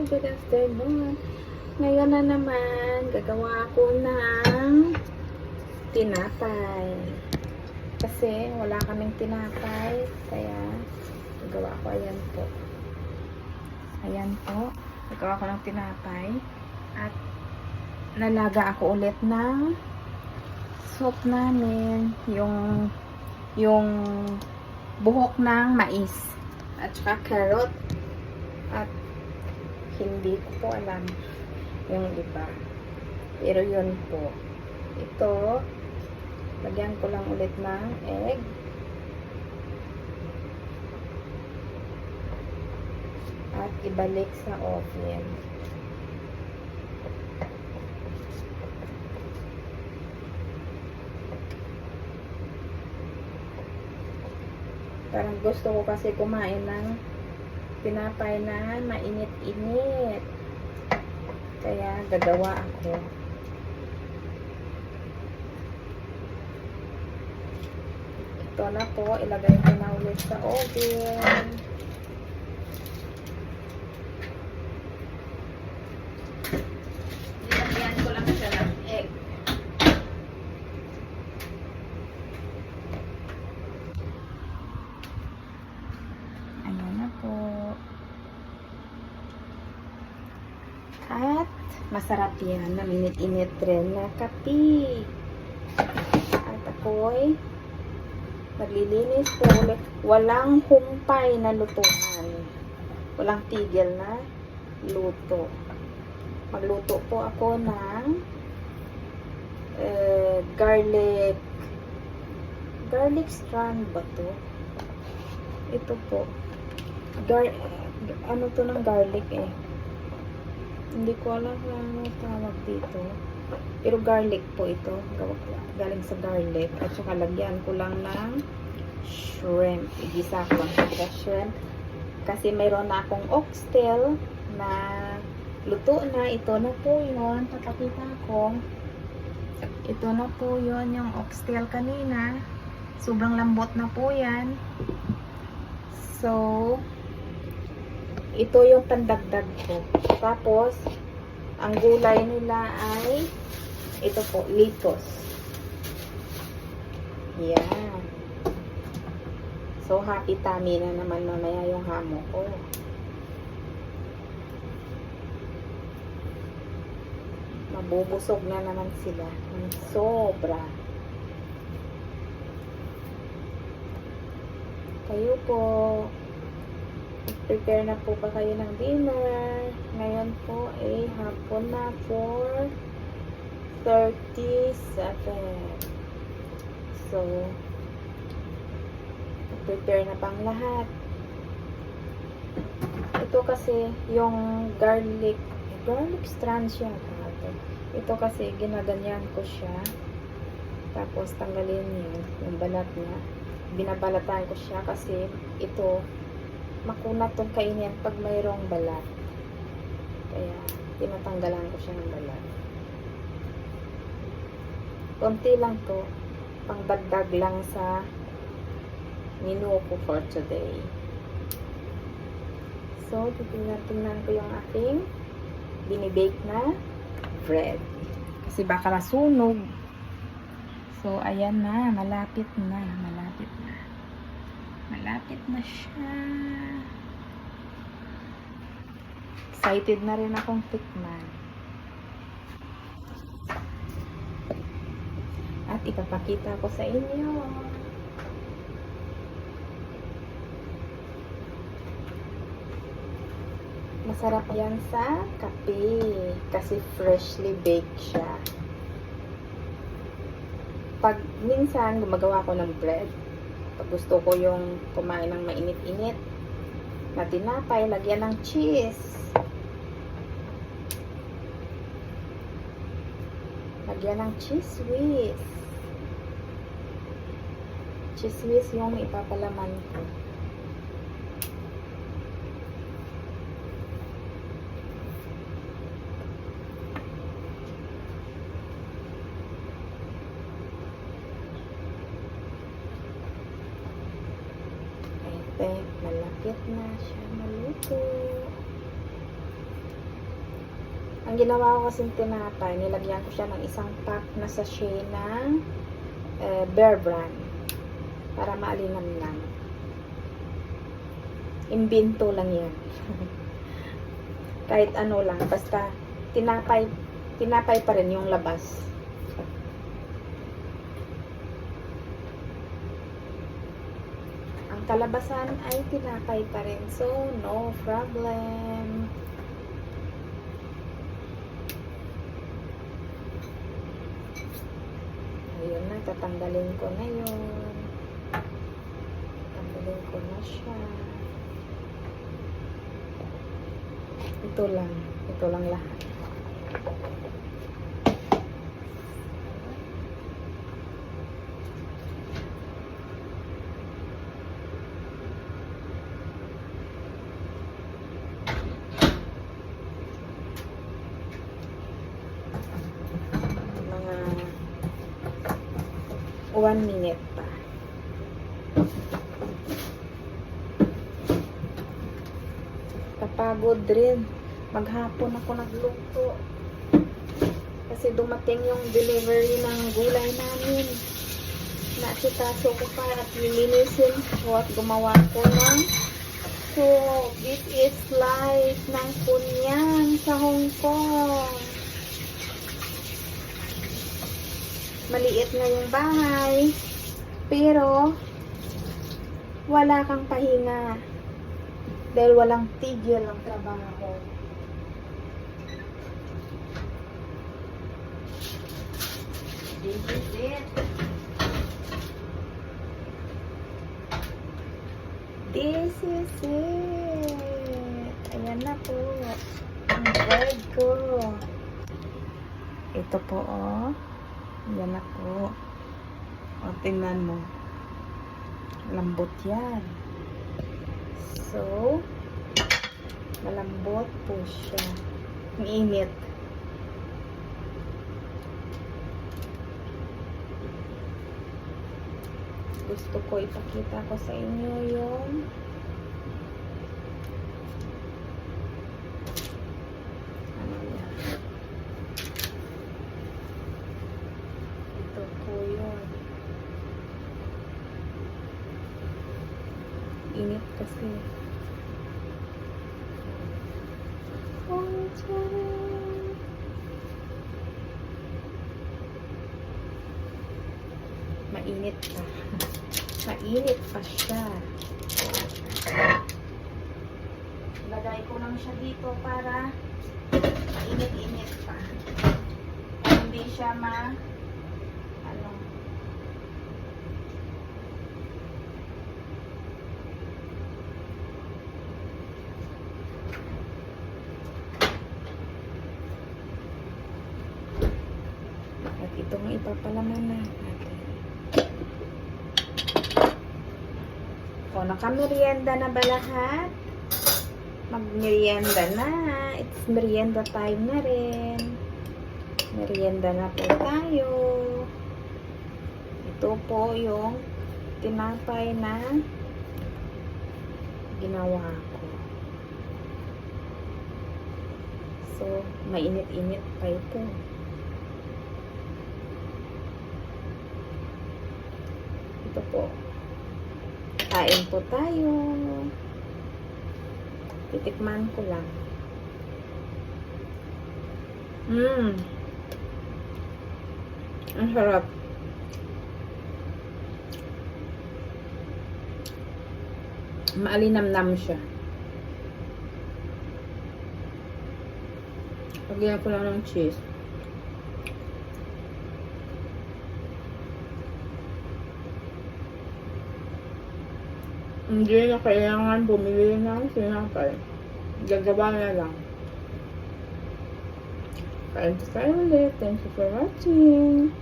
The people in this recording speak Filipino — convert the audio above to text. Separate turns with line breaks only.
good afternoon. Ngayon na naman, gagawa ako ng tinapay. Kasi wala kaming tinapay, kaya gagawa ko, ayan po. Ayan po, gagawa ko ng tinapay. At nalaga ako ulit ng soup namin, yung buhok ng mais at saka carrot. At hindi ko po alam yung iba, pero yun po. Ito, lagyan ko lang ulit ng egg at ibalik sa oven. Parang gusto ko kasi kumain ng tinapay na mainit-init. Kaya gagawa ako. Ito na po, ilagay ko na ulit sa oven. Ilagyan ko lang siya ng egg. Ayan na po. At masarap yan na minit-init rin na kape. At ako'y maglilinis po ulit. Walang humpay na lutuan. Walang tigil na luto. Magluto po ako ng garlic strand ba to? Ito po. Ano to ng garlic eh. Hindi ko alam kung ano tawag dito. Pero garlic po ito. Galing sa garlic. At saka lagyan ko lang ng shrimp. Igisa ko lang sa shrimp. Kasi mayroon na akong oxtail na luto na. Ito na po yun. Papakita ko. Ito na po yun. Yung oxtail kanina. Sobrang lambot na po yan. So, ito yung pandagdag ko. Tapos, ang gulay nila ay ito po, lettuce. Yan. So, happy tummy na naman mamaya yung hamo ko. Mabubusog na naman sila ng sobra. Kayo po, prepare na po ba kayo ng dinner? Ngayon po ay hapon na, 4:37. So, prepare na pang lahat. Ito kasi yung garlic strands siya. Ito kasi ginaganyan ko siya. Tapos tanggalin yung balat niya. Binabalatan ko siya kasi ito makunat tong kainin pag mayroong balat. Kaya, tinatanggalan ko siya ng balat. Konti lang to. Pangdagdag lang sa menu ko for today. So, tingnan ko yung aking binibake na bread. Kasi baka nasunog. So, ayan na. Malapit na. Malapit na siya. Excited na rin akong tikman. At ipapakita ko sa inyo. Masarap yan sa kape. Kasi freshly baked siya. Pag minsan gumagawa ko ng bread, pag gusto ko yung kumain ng mainit-init na tinapay, lagyan ng cheese. Lagyan ng cheese whiz. Cheese whiz yung ipapalaman ko. Malapit na siya maluto. Ang ginawa ko kasing tinapay, nilagyan ko siya ng isang pack na sachet ng Bear Brand para maalinam lang. Imbento lang yan. Kahit ano lang, basta tinapay pa rin yung labas. Ang kalabasan ay tinapay pa rin, so no problem. Ayun na, tatanggalin ko na yun. Tatanggalin ko na siya. Ito lang lahat. Mga 1 minute pa. Kapagod rin. Maghapon ako nagluto. Kasi dumating yung delivery ng gulay namin. Naasikaso ko pa at lilinisin ko at gumawa ko ng soup. This is life ng kunyang sa Hong Kong. Maliit na yung bahay, pero wala kang pahinga dahil walang tigil ang trabaho. This is it. This is it. Ayan na po ang bread ko. Ito po, oh. Yan na po. O, tingnan mo. Lambot yan. So, malambot po siya. Ang init. Gusto ko ipakita ko sa inyo yung ano yan. Ito po yun. Init kasi. Mainit pa. Mainit pa siya. Lagay ko lang siya dito para mainit-init pa. Hindi siya ano. At ito ang ipapalaman natin. O, nakamerienda na ba lahat? Magmerienda na. It's merienda time na rin. Merienda na po tayo. Ito po yung tinapay na ginawa ko. So, mainit-init pa ito. Ito po. Kain po tayo. Titikman ko lang. Ang sarap. Maalinamnam siya. Lagyan ko lang ng cheese. Hindi na kailangan bumili ng sinapay. Gagawa na lang. Kain tayo ulit. Thank you for watching.